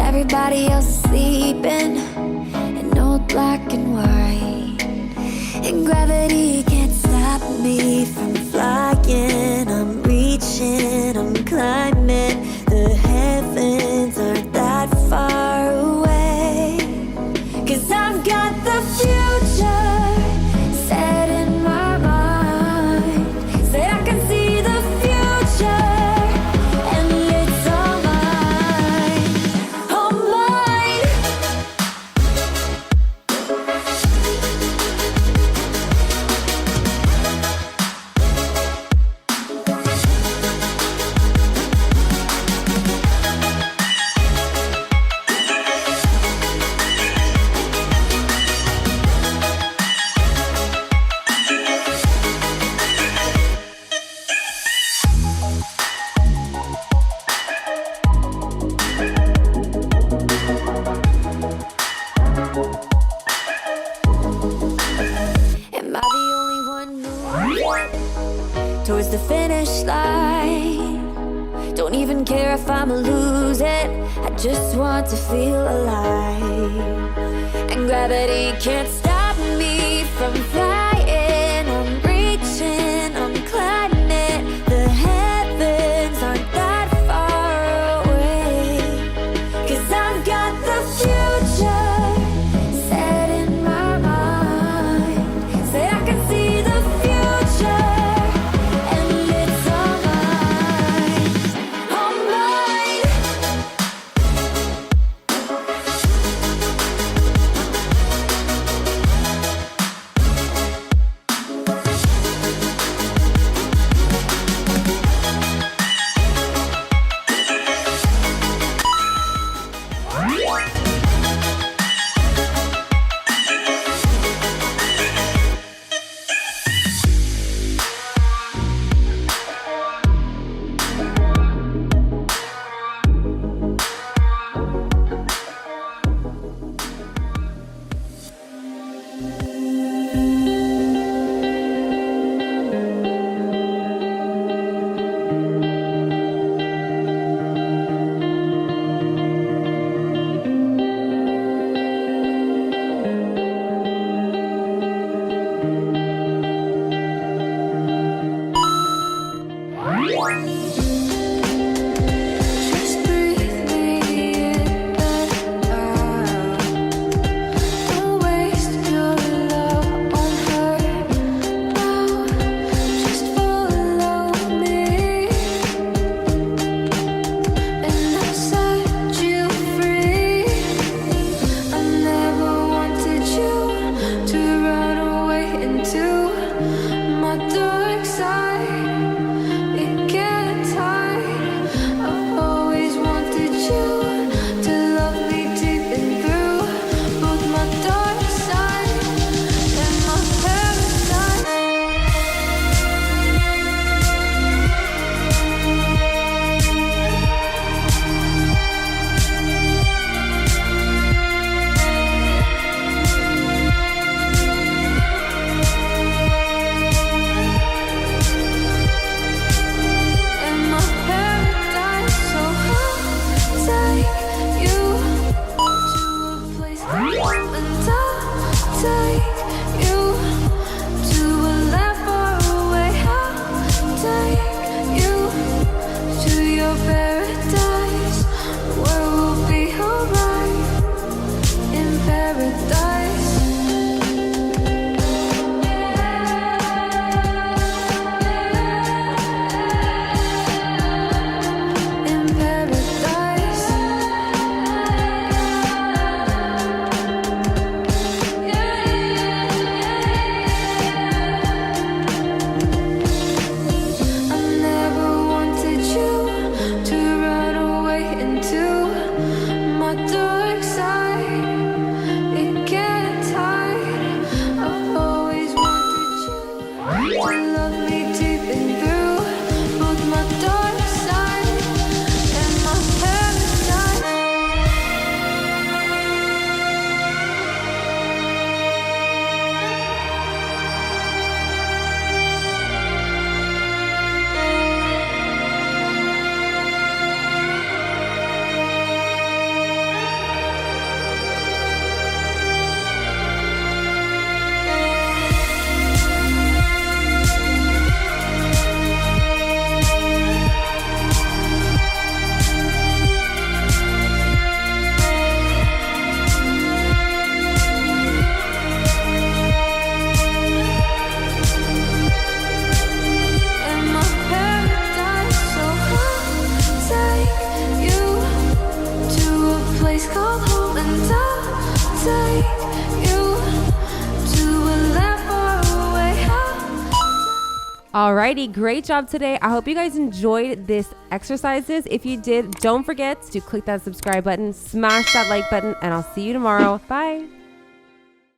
Everybody else is sleeping in old black and white, and gravity can't stop me from flying. I'm reaching, I'm climbing. The heavens aren't that far away, 'cause I've got the future set in my mind. Say I can see the future. Towards the finish line. Don't even care if I'ma lose it. I just want to feel alive. And gravity can't stop me from flying. I'm reaching, I'm climbing. The heavens aren't that far away, 'cause I've got the future set in my mind. Say I can see the future. It's Alrighty, great job today. I hope you guys enjoyed this exercises. If you did, don't forget to click that subscribe button, smash that like button, and I'll see you tomorrow. Bye.